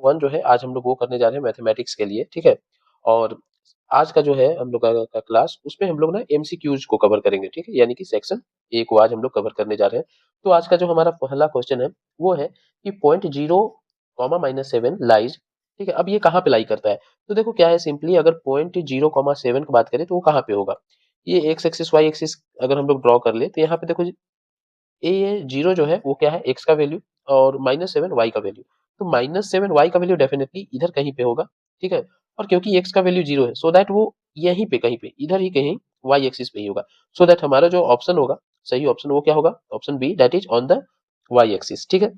1 जो है आज हम लोग वो करने जा रहे हैं मैथमेटिक्स के लिए, ठीक है। और आज का जो है हम लोग का क्लास, उसमें हम लोग ना एमसीक्यूज को कवर करेंगे, ठीक है, यानी कि सेक्शन ए को आज हम लोग कवर करने जा रहे हैं। तो आज का जो हमारा पहला क्वेश्चन है वो है कि पॉइंट 0 कॉमा -7 लाइज, ठीक है। अब ये कहाँ पे लाई करता है? तो देखो क्या है, सिंपली अगर पॉइंट 0,7 की बात करें तो वो कहाँ पे होगा? ये एक्स एक्सिस वाई एक्सिस अगर हम लोग ड्रॉ कर ले तो यहाँ पे देखो ये 0 जो है वो क्या है, एक्स का वैल्यू, और -7 वाई का वैल्यू। तो -7 वाई का वैल्यू डेफिनेटली इधर कहीं पे होगा, ठीक है। और क्योंकि एक्स का वैल्यू 0 है, सो दैट वो यहीं पे कहीं पे, इधर ही कहीं वाई एक्सिस पे ही होगा। सो दैट हमारा जो ऑप्शन होगा, सही ऑप्शन वो क्या होगा? Option B, that is on the Y axis, ठीक है।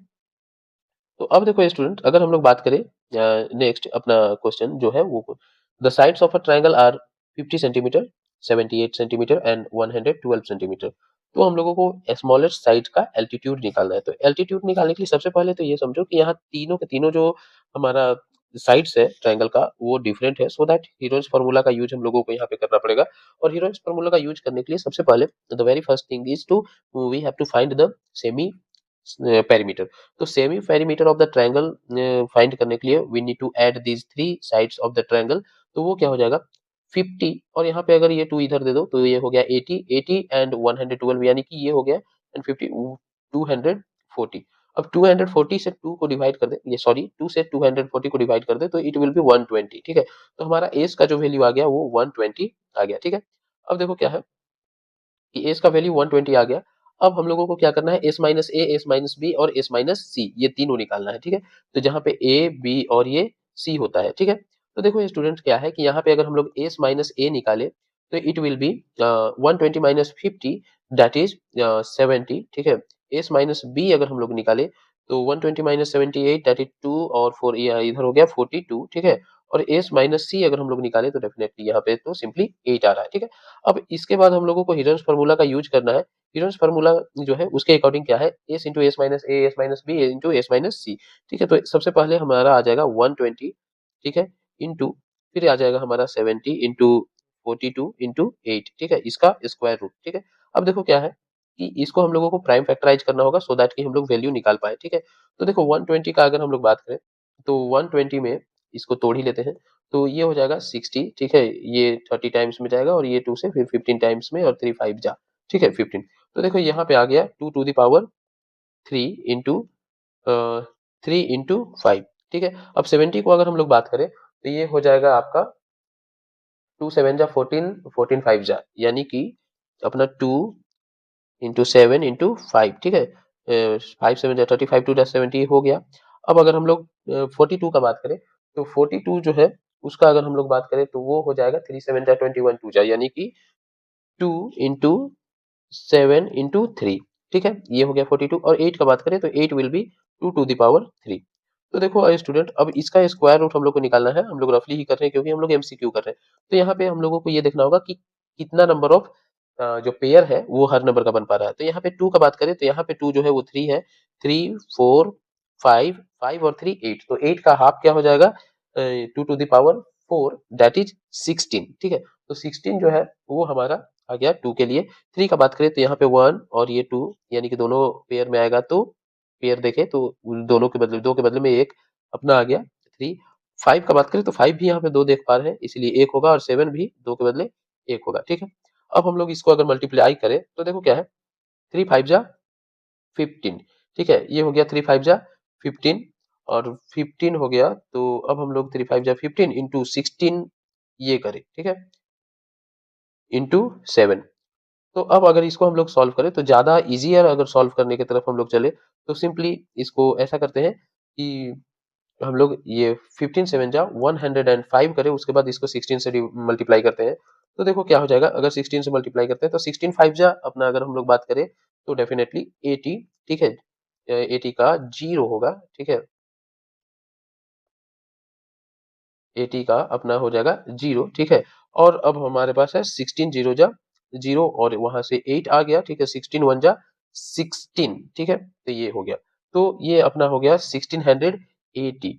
तो अब देखो स्टूडेंट, अगर हम लोग बात करें नेक्स्ट अपना क्वेश्चन जो है वो, the sides of a triangle are 50 centimetre, 78 centimetre and 112 centimetre. तो हम लोगों को स्मॉलेस्ट साइड का एल्टीट्यूड निकालना है। तो एल्टीट्यूड निकालने के लिए सबसे पहले तो ये समझो कि यहाँ तीनों के तीनों जो हमारा साइड्स है ट्रायंगल का वो डिफरेंट है, सो दैट हीरोज फार्मूला का यूज हम लोगों को यहाँ पे करना पड़ेगा। और हीरोज फार्मूला का यूज करने के लिए सबसे पहले the very first thing is to we have to find the semi perimeter. तो semi perimeter of the triangle find करने के लिए we need to add these three sides of the triangle. तो वो क्या हो जाएगा 50, और यहाँ पे अगर ये 2 इधर दे दो तो ये हो गया 80 एंड 112, यानी कि ये हो गया एंड 50 240। अब 240 से 2 को डिवाइड कर दे, ये सॉरी 2 से 240 को डिवाइड कर दे तो इट विल बी 120, ठीक है। तो हमारा एस का जो वैल्यू आ गया वो 120 आ गया, ठीक है। अब देखो क्या है कि एस का वैल्यू 120 आ गया। अब हम लोगों को क्या करना है, S minus a, s minus B और एस माइनस सी, ये तीनों निकालना है, ठीक है। तो जहाँ पे ए बी और ये सी होता है, ठीक है। तो देखो ये स्टूडेंट क्या है कि यहाँ पे अगर हम लोग एस माइनस ए निकाले तो it will be 120 minus 50, that is 70, ठीक है। एस माइनस बी अगर हम लोग निकाले तो 120 माइनस 78, दैट इज 2 और 4, इधर हो गया 42, ठीक है। और एस माइनस सी अगर हम लोग निकाले तो डेफिनेटली यहाँ पे तो सिंपली 8 आ रहा है, ठीक है। अब इसके बाद हम लोगों को हिरन्स फार्मूला का यूज करना है। हिरन्स फार्मूला जो है उसके अकॉर्डिंग क्या है, s into s minus a, s minus b into s minus c, ठीक है। तो सबसे पहले हमारा आ जाएगा 120, ठीक है, इंटू फिर आ जाएगा हमारा 70 इंटू 42 इंटू 8, ठीक है, इसका स्क्वायर रूट, ठीक है। अब देखो क्या है कि इसको हम लोगों को प्राइम फैक्टराइज करना होगा सो दैट कि हम लोग वैल्यू निकाल पाए, ठीक है। तो देखो 120 का अगर हम लोग बात करें तो 120 में इसको तोड़ ही लेते हैं। तो ये हो जाएगा 60, ठीक है, ये 30 टाइम्स में जाएगा और ये 2 से फिर 15 टाइम्स में, और 3 5 जा, ठीक है, 15। तो देखो यहाँ पे आ गया 2 to the power 3 into 3 into 5, ठीक है। अब 70 को अगर हम लोग बात करें तो ये हो जाएगा आपका 2 7 जा 14, 14 5 जा, यानी कि अपना 2 इंटू 7 इंटू 5, ठीक है। 5 7 जा 35, 2 जा 70 हो गया। अब अगर हम लोग 42 का बात करें तो 42 जो है उसका अगर हम लोग बात करें तो वो हो जाएगा 3 7 जा 21, 2 जा, यानी कि 2 इंटू 7 इंटू 3, ठीक है, ये हो गया 42। और 8 का बात करें तो 8 will be 2 to the power 3। तो देखो स्टूडेंट, अब इसका स्क्वायर रूट हम लोग को निकालना है। हम लोग रफली ही कर रहे हैं क्योंकि हम लोग एमसीक्यू कर रहे हैं। तो यहाँ पे हम लोगों को ये देखना होगा कि कितना नंबर ऑफ जो पेयर है वो हर नंबर का बन पा रहा है। तो यहाँ पे 2 का बात करें तो यहाँ पे 2 जो है वो 3 है, 3 4 5, 5 और 3 8, तो 8 का हाफ क्या हो जाएगा 2 to the power 4, that is 16, ठीक है। तो 16 जो है वो हमारा आ गया 2 के लिए। 3 का बात करें तो यहाँ पे 1 और ये 2, यानी कि दोनों पेयर में आएगा। तो पेयर देखें तो दोनों के बदले, 2 के बदले में 1 अपना आ गया 3। 5 का बात करें तो 5 भी यहाँ पे 2 देख पा रहे हैं, इसलिए 1 होगा, और 7 भी 2 के बदले 1 होगा, ठीक है। अब हम लोग इसको अगर मल्टीप्लाई करें तो देखो क्या है, 3 5 जा 15, ठीक है, ये हो गया 3 5 जा 15, और 15 हो गया। तो अब हम लोग 3 5 जा 15 इंटू 16 ये करें, ठीक है, इंटू 7। तो अब अगर इसको हम लोग सॉल्व करें तो ज़्यादा ईज़ियर अगर सॉल्व करने की तरफ हम लोग चले तो सिंपली इसको ऐसा करते हैं कि हम लोग ये 15 7 जा 105 करें, उसके बाद इसको 16 से मल्टीप्लाई करते हैं। तो देखो क्या हो जाएगा, अगर 16 से मल्टीप्लाई करते हैं तो 16 5 जा अपना अगर हम लोग बात करें तो डेफिनेटली 80, ठीक है। 80 का 0 होगा, ठीक है, 80 का अपना हो जाएगा 0, ठीक है। और अब हमारे पास है 16 0 जा 0, और वहां से 8 आ गया, ठीक है, 16 1 जा 16, ठीक है। तो ये हो गया, तो ये अपना हो गया 1680।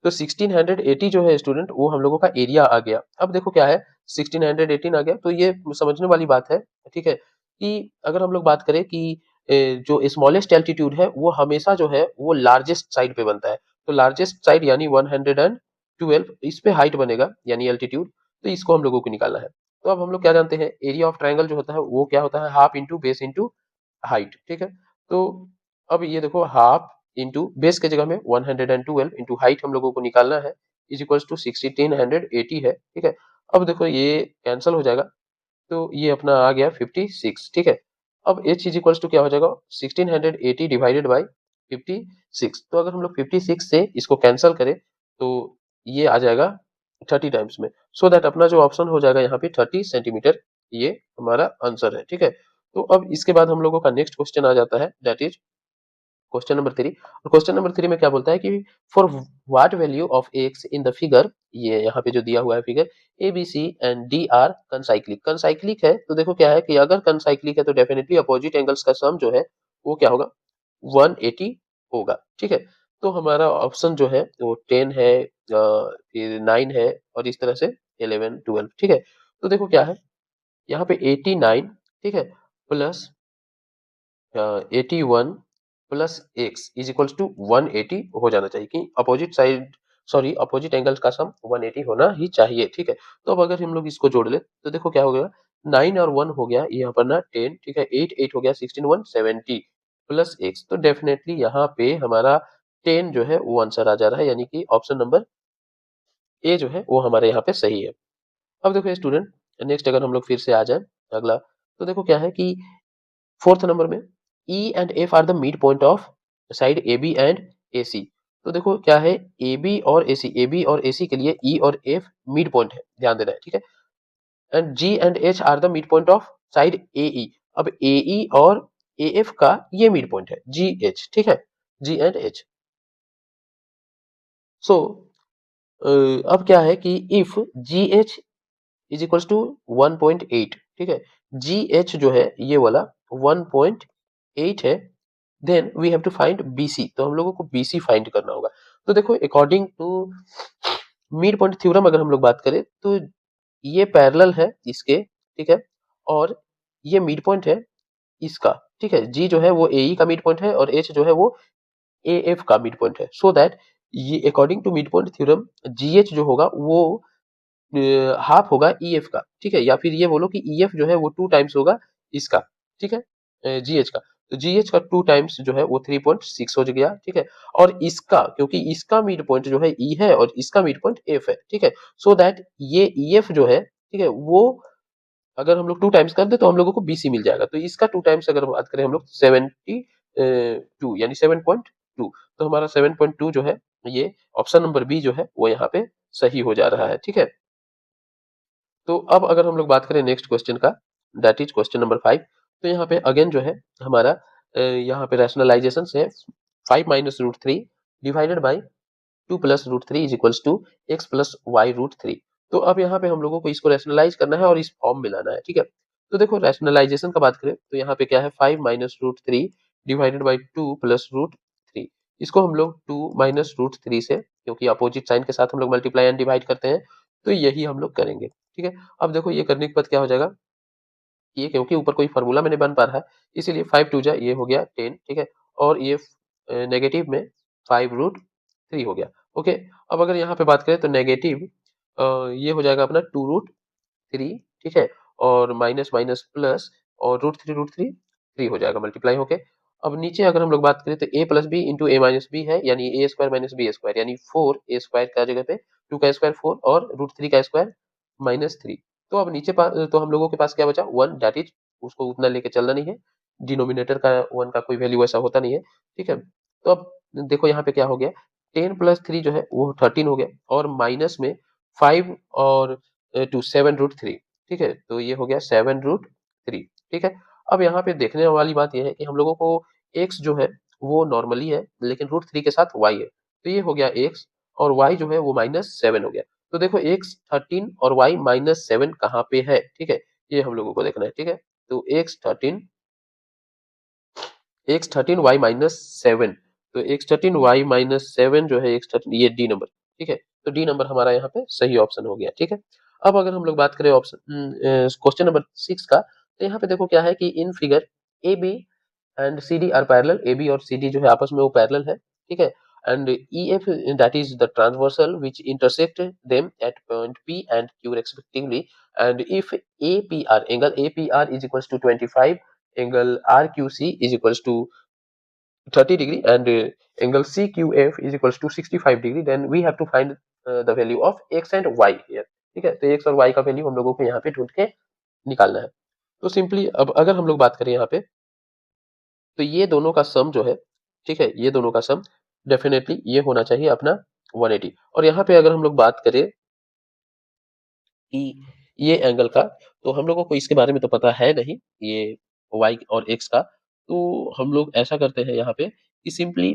तो 1680 जो है स्टूडेंट वो हम लोगों का एरिया आ गया। अब देखो क्या है, 1618 आ गया, तो ये समझने वाली बात है, ठीक है, कि अगर हम लोग बात करें कि जो स्मॉलेस्ट एल्टीट्यूड है वो हमेशा जो है वो लार्जेस्ट साइड पे बनता है। तो लार्जेस्ट साइड यानी 112 इस पे हाइट बनेगा यानी एल्टीट्यूड, तो इसको हम लोगों को निकालना है। तो अब हम लोग क्या जानते हैं, एरिया ऑफ ट्रायंगल जो होता है वो क्या होता है, half into base into height, ठीक है। तो अब ये देखो हाफ इंटू बेस के जगह में 112 इंटू हाइट हम लोगों को निकालना है, इज इक्वल्स टू 1680 है, ठीक है। अब देखो ये कैंसिल हो जाएगा, तो ये अपना आ गया 56, ठीक है। अब h इज इक्वल्स टू क्या हो जाएगा, 1680 डिवाइडेड बाई 56। तो अगर हम लोग 56 से इसको कैंसिल करें तो ये आ जाएगा 30 टाइम्स में, सो दैट अपना जो ऑप्शन हो जाएगा यहाँ पे 30 सेंटीमीटर, ये हमारा आंसर है, ठीक है। तो अब इसके बाद हम लोगों का नेक्स्ट क्वेश्चन आ जाता है, दैट इज क्वेश्चन नंबर 3। और क्वेश्चन नंबर 3 में क्या बोलता है कि for what value of x in the figure, ये यहाँ पे जो दिया हुआ है figure, A b c and d are concyclic, concyclic है तो देखो क्या है कि अगर कंसाइक्लिक है तो डेफिनेटली अपोजिट एंगल्स का सम जो है वो क्या होगा, 180 होगा, ठीक है। तो हमारा ऑप्शन जो है वो 10 है, फिर 9 है, और इस तरह से 11 12, ठीक है। तो देखो क्या है यहाँ पे 89, ठीक है, plus 81 plus X is equals to 180 हो जाना चाहिए, कि opposite side, sorry opposite angles का सम 180 होना ही चाहिए, ठीक है। तो अब अगर हम लोग इसको जोड़ ले तो देखो क्या हो गया, 9 और 1 हो गया ये यहाँ पर ना 10, ठीक है, 8 8 हो गया 16 170 प्लस एक्स, तो डेफिनेटली यहाँ पे हमारा 10 जो है वो आंसर आ जा रहा है, यानी कि ऑप्शन नंबर ए जो है वो हमारे यहाँ पे सही है। अब देखो स्टूडेंट, नेक्स्ट अगर हम लोग फिर से आ जाए अगला, तो देखो क्या है कि फोर्थ नंबर में E and F are the mid point of side AB and AC। तो देखो क्या है, AB और AC के लिए E और F मिड पॉइंट है, ध्यान देना है, ठीक है। And G and H are the mid point of side AE। अब AE और AF का ये मिड पॉइंट है GH, ठीक है, G एंड H। सो अब क्या है कि if GH is equals to 1.8, ठीक है, GH जो है ये वाला 1.8 है, then we have to find BC, तो हम लोगों को BC फाइंड करना होगा। तो देखो according to mid point theorem अगर हम लोग बात करें तो ये पैरेलल है इसके, ठीक है, और ये मिड पॉइंट है इसका, ठीक है। G जो है वो AE का मिड पॉइंट है और H जो है वो AF का मिड पॉइंट है, सो दैट ये according to mid point theorem GH जो होगा वो हाफ होगा EF का, ठीक है, या फिर ये बोलो कि EF जो है वो 2 टाइम्स होगा इसका, ठीक है, GH का। तो GH का 2 टाइम्स जो है वो 3.6 हो गया, ठीक है। और इसका, क्योंकि इसका मिड पॉइंट जो है E है और इसका मिड पॉइंट F है, ठीक है, सो दैट ये EF जो है, ठीक है, वो अगर हम लोग 2 टाइम्स कर दे तो हम लोगों को BC मिल जाएगा। तो इसका 2 टाइम्स अगर बात करें हम लोग 72 यानी 7.2, तो हमारा 7.2 जो है ये ऑप्शन नंबर बी जो है वो यहाँ पे सही हो जा रहा है, ठीक है। तो अब अगर हम लोग बात करें नेक्स्ट क्वेश्चन का, दैट इज क्वेश्चन नंबर 5। तो यहाँ पे अगेन जो है हमारा यहाँ पे रैशनलाइजेशन है, 5 minus root three divided by 2 plus root three is equals to X plus Y root three. तो अब यहाँ पे हम लोगों को इसको रैशनलाइज करना है और इस फॉर्म में लाना है, ठीक है। तो देखो रैशनलाइजेशन का बात करें तो यहाँ पे क्या है, 5 minus root three divided by 2 plus root three, इसको हम लोग 2 माइनस रूट थ्री से, क्योंकि अपोजिट साइन के साथ हम लोग मल्टीप्लाई एंड डिवाइड करते हैं, तो यही हम लोग करेंगे, ठीक है। अब देखो ये करने के बाद क्या हो जाएगा, ये क्योंकि ऊपर कोई फार्मूला में नहीं बन पा रहा है, इसीलिए 5 टू जा ये हो गया 10, ठीक है, और ये नेगेटिव में 5 रूट थ्री हो गया, ओके। अब अगर यहाँ पे बात करें तो नेगेटिव ये हो जाएगा अपना 2 रूट थ्री, ठीक है, और माइनस माइनस प्लस, और रूट थ्री थ्री हो जाएगा मल्टीप्लाई होके। अब नीचे अगर हम लोग बात करें तो ए प्लस बी इंटू ए माइनस बी है, यानी ए स्क्वायर माइनस बी स्क्वायर, यानी 4 ए स्क्वायर का जगह पे 2 का स्क्वायर 4 और रूट थ्री का स्क्वायर माइनस थ्री। तो अब नीचे तो हम लोगों के पास क्या बचा 1, दैट इज उसको उतना लेके चलना नहीं है, डिनोमिनेटर का 1 का कोई वैल्यू ऐसा होता नहीं है, ठीक है। तो अब देखो यहाँ पे क्या हो गया, 10 प्लस थ्री जो है वो 13 हो गया, और माइनस में 5 और 2 7 रूट थ्री, ठीक है, तो ये हो गया 7 रूट थ्री, ठीक है। अब यहाँ पे देखने वाली बात यह है कि हम लोगों को x जो है वो नॉर्मली है, लेकिन रूट थ्री के साथ y है, तो ये हो गया x, और y जो है वो -7 हो गया। तो देखो x 13 और y -7 कहाँ पे है, ठीक है, ये हम लोगों को देखना है, ठीक है। तो x13 y -7, तो x13 y -7 जो है x13, ये डी नंबर, ठीक है, तो डी नंबर हमारा यहाँ पे सही ऑप्शन हो गया, ठीक है। अब अगर हम लोग बात करें ऑप्शन क्वेश्चन नंबर 6 का, तो यहाँ पे देखो क्या है कि in figure A B and C D are parallel, A B और सी डी जो है आपस में वो पैरेलल है, ठीक है, and EF, that is the transversal which intersect them at point P and Q respectively. And if APR, angle APR is equals to 25, angle RQC is equals to 30 degree, and angle CQF is equals to 65 degree, then we have to find the value of x and y here। ठीक है, तो x और y का value हम लोगों को यहाँ पे ढूंढ के निकालना है। तो सिंपली अब अगर हम लोग बात करें यहाँ पे, तो ये दोनों का सम जो है, ठीक है, ये दोनों का सम डेफिनेटली ये होना चाहिए अपना 180। और यहाँ पे अगर हम लोग बात करें कि ये एंगल का, तो हम लोगों को इसके बारे में तो पता है नहीं, ये y और x का। तो हम लोग ऐसा करते हैं यहाँ पे कि सिंपली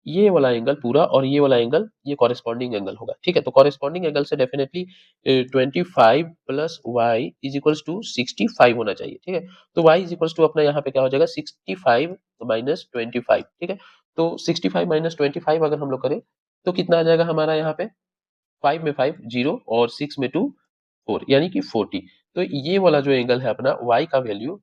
ये वाला एंगल पूरा और ये वाला एंगल ये कॉरेस्पॉन्डिंग एंगल होगा। ठीक है, तो कॉरेस्पॉन्डिंग एंगल से definitely 25 plus Y is equals to 65 होना चाहिए। ठीक है, तो y इज इक्वल्स टू अपना यहाँ पे क्या हो जाएगा 65 माइनस 25। ठीक है, तो 65 माइनस 25 अगर हम लोग करें तो कितना आ जाएगा हमारा यहाँ पे, 5 में 5 जीरो और 6 में 2 4, यानी कि 40। तो ये वाला जो एंगल है अपना y का वैल्यू,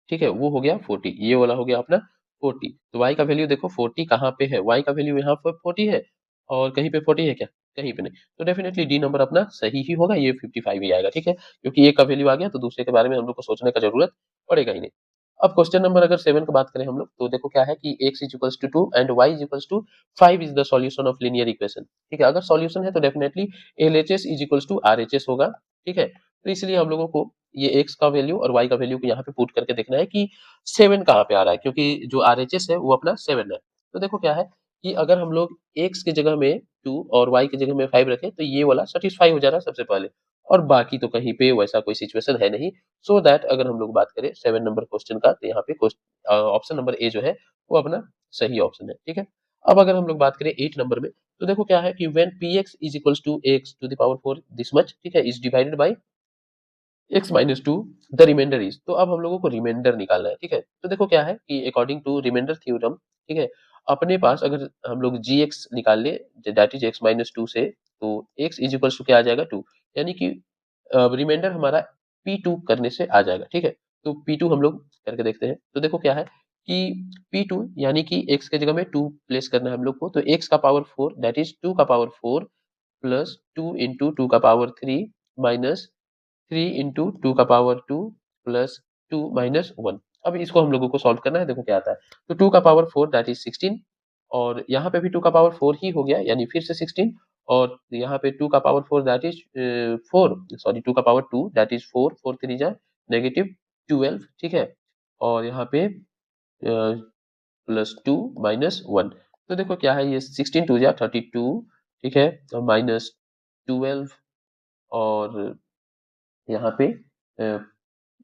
ठीक है, वो हो गया 40, ये वाला हो गया अपना 40। तो y का वैल्यू देखो 40 कहाँ पे है, y का वैल्यू यहाँ पर 40 है, और कहीं पे 40 है क्या, कहीं पे नहीं। तो डेफिनेटली डी नंबर अपना सही ही होगा, ये 55 ही आएगा। ठीक है, क्योंकि एक का वैल्यू आ गया तो दूसरे के बारे में हम लोग को सोचने का जरूरत पड़ेगा ही नहीं। अब क्वेश्चन नंबर अगर 7 की बात करें हम लोग, तो देखो क्या है कि x is equals to 2 and y is equals to 5 is the solution of linear equation. ठीक है, अगर सॉल्यूशन है तो definitely LHS is equals to RHS होगा। ठीक है, तो इसलिए हम लोगों को ये x का वैल्यू और y का वैल्यू को यहाँ पे पुट करके देखना है कि 7 कहाँ पे आ रहा है, क्योंकि जो RHS है वो अपना 7 है। तो देखो क्या है कि अगर हम लोग x की जगह में 2 और y की जगह में 5 रखें तो ये वाला सेटिस्फाई हो जा रहा है सबसे पहले, और बाकी तो कहीं पे वैसा कोई सिचुएशन है नहीं। सो दैट अगर हम लोग बात करें 7 नंबर क्वेश्चन का, तो यहाँ पे ऑप्शन नंबर ए जो है वो अपना सही ऑप्शन है। ठीक है, अब अगर हम लोग बात करें 8 नंबर में, तो देखो क्या है कि when px is equals to x to the power 4 this much, ठीक है, is divided by x minus two, the remainder is. तो अब हम लोगों को रिमाइंडर निकालना है। ठीक है, तो देखो क्या है कि अकॉर्डिंग टू रिमाइंडर थ्योरम, ठीक है, अपने पास अगर हम लोग gx निकाल ले, that is x minus to से, तो x इज इक्वल टू क्या आ जाएगा 2, यानी कि रिमाइंडर हमारा p2 करने से आ जाएगा। ठीक है, तो p2 हम लोग करके देखते हैं। तो देखो क्या है कि p2 यानी कि x के जगह में 2 प्लेस करना है हम लोग को, तो x का पावर 4 दैट इज 2 का पावर 4 प्लस 2 इंटू 2 का पावर 3 माइनस 3 इंटू 2 का पावर 2 प्लस 2 माइनस 1। अब इसको हम लोगों को सॉल्व करना है। देखो क्या आता है, तो 2 का पावर 4 दैट इज 16, और यहाँ पे भी 2 का पावर 4 ही हो गया, यानी फिर से 16, और यहाँ पे 2 का पावर 4 दैट इज 4, सॉरी 2 का पावर 2 दैट इज 4, 4 3 जा नेगेटिव 12। ठीक है, और यहाँ पे प्लस 2 माइनस 1। तो देखो क्या है, ये 16 2 जा 32, ठीक है, माइनस 12, और यहाँ पे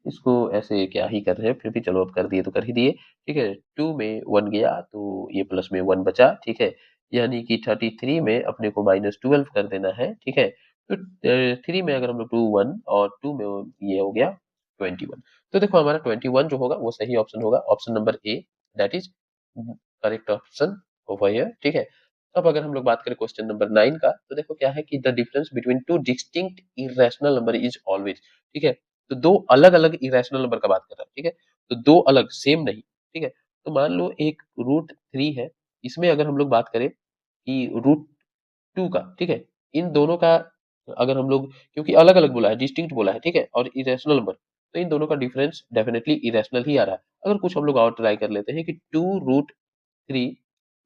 इसको ऐसे क्या ही कर रहे हैं, फिर भी चलो अब कर दिए तो कर ही दिए। ठीक है, 2 में 1 गया तो ये प्लस में 1 बचा। ठीक है, यानी कि 33 में अपने को माइनस 12 कर देना है। ठीक है, तो 3 में अगर हम लोग 2 1 और 2 में ये हो गया 21। तो देखो हमारा 21 जो होगा वो सही ऑप्शन होगा, option number A, that is correct option over here. ठीक है, अब अगर हम लोग बात करें क्वेश्चन नंबर 9 का, तो देखो क्या है कि the difference between two distinct irrational number is always. ठीक है, तो दो अलग अलग इरेशनल नंबर का बात कर रहा है। ठीक है, तो दो अलग सेम नहीं। ठीक है, तो मान लो एक √3 है, इसमें अगर हम लोग बात करें कि √2 का, ठीक है, इन दोनों का अगर हम लोग, क्योंकि अलग अलग बोला है, डिस्टिंक्ट बोला है, ठीक है, और इरेशनल नंबर, तो इन दोनों का डिफरेंस डेफिनेटली इरेशनल ही आ रहा है। अगर कुछ हम लोग और ट्राई कर लेते हैं कि 2√3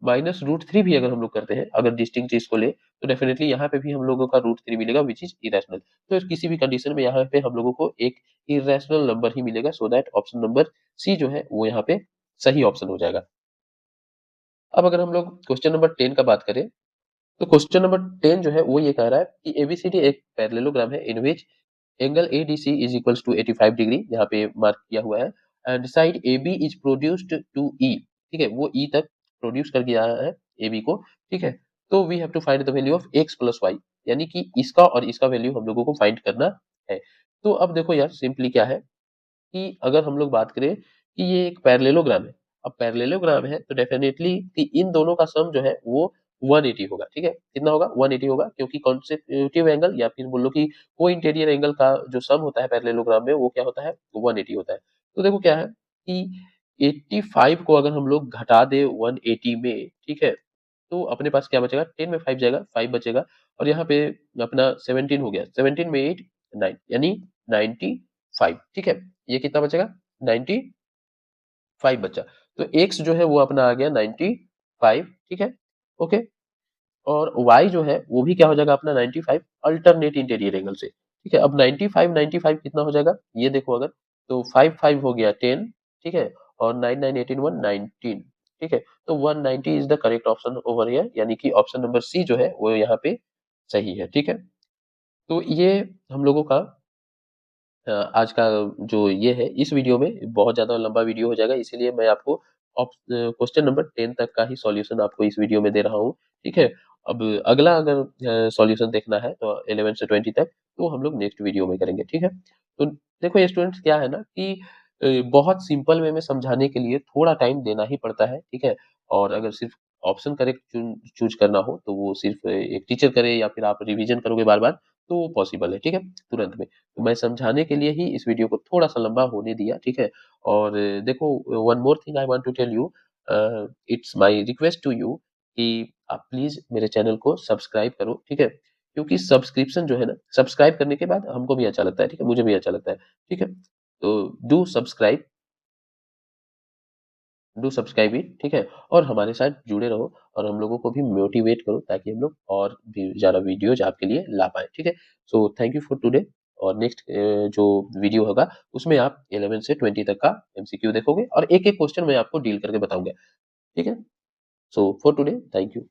माइनस √3 भी अगर हम लोग करते हैं, अगर डिस्टिंक्ट चीज को ले, तो डेफिनेटली यहाँ पे भी हम लोगों का √3 मिलेगा विच इज इरेशनल। तो किसी भी कंडीशन में यहाँ पे हम लोगों को एक इरेशनल नंबर ही मिलेगा, so that option number C जो है वो यहाँ पे सही ऑप्शन हो जाएगा। अब अगर हम लोग क्वेश्चन नंबर 10 का बात करें, तो क्वेश्चन नंबर 10 जो है वो ये कह रहा है कि एबीसीडी एक पैरेललोग्राम है in which angle ADC is equals to 85 degree, यहाँ पे मार्क किया हुआ है, and side AB is produced to E। ठीक है, वो E तक प्रोड्यूस कर दिया है AB को। ठीक है, तो we have to find the value of x plus Y, यानी कि इसका और इसका वैल्यू हम लोगों को फाइंड करना है। तो अब देखो यार सिंपली क्या है कि अगर हम लोग बात करें कि ये एक पैरेललोग्राम है, अब पैरेललोग्राम है तो डेफिनेटली कि इन दोनों का सम जो है वो 180 होगा। ठीक है, कितना होगा 180 होगा, क्योंकि कॉन्सेक्यूटिव एंगल या फिर बोलो कि को इंटीरियर एंगल का जो सम होता है पैरेललोग्राम में वो क्या होता है 180 होता है। तो देखो क्या है कि 85 को अगर हम लोग घटा दे 180 में, ठीक है, तो अपने पास क्या बचेगा, 10 में 5 जाएगा, 5 बचेगा और यहाँ पे अपना 17 हो गया, 17 में 8 9 यानी 95, ठीक है। ये कितना बचेगा, 95 बचा। तो x जो है वो अपना आ गया 95, ठीक है, ओके। और y जो है वो भी क्या हो जाएगा अपना 95 अल्टरनेट इंटीरियर एंगल से, ठीक है। अब 95 95 कितना हो जाएगा, ये देखो अगर, तो 5 5 हो गया 10, ठीक है, और 9 9 18 119, ठीक है। तो 190 is the correct option over here, यानी कि ऑप्शन नंबर सी जो है वो यहाँ पे सही है, ठीक है। तो ये हम लोगों का आज का जो ये है, इस वीडियो में बहुत ज़्यादा लंबा वीडियो हो जाएगा, इसीलिए मैं आपको क्वेश्चन नंबर 10 तक का ही सॉल्यूशन आपको इस वीडियो में दे रहा हूँ, ठीक है। अब अगला अगर सॉल्यूशन देखना है तो 11 से 20 तक, तो हम लोग नेक्स्ट वीडियो में करेंगे, ठीक है। तो देखो स्टूडेंट्स, क्या है ना कि बहुत सिंपल वे में समझाने के लिए थोड़ा टाइम देना ही पड़ता है, ठीक है। और अगर सिर्फ ऑप्शन करेक्ट चूज करना हो तो वो सिर्फ एक टीचर करे या फिर आप रिवीजन करोगे बार बार, तो वो पॉसिबल है, ठीक है, तुरंत में। तो मैं समझाने के लिए ही इस वीडियो को थोड़ा-सा लंबा होने दिया, ठीक है? और देखो, one more thing I want to tell you, it's my request to you कि आप प्लीज़ मेरे चैनल को सब्सक्राइब करो, ठीक है? क्योंकि सब्सक्रिप्शन जो है ना, सब्सक्राइब करने के बाद हमको भी अच्छा लगता है, ठीक है? मुझे भी अच्छा लगता है, ठीक है? तो डू सब्सक्राइब इट, ठीक है? और हमारे साथ जुड़े रहो और हम लोगों को भी मोटिवेट करो ताकि हम लोग और भी ज़्यादा वीडियोज़ आपके लिए ला पाएँ, ठीक है? So thank you for today. और नेक्स्ट जो वीडियो होगा उसमें आप 11 से 20 तक का एमसीक्यू देखोगे और एक-एक क्वेश्चन मैं आपको डील करके बताऊँगा, ठीक है? So for today thank you.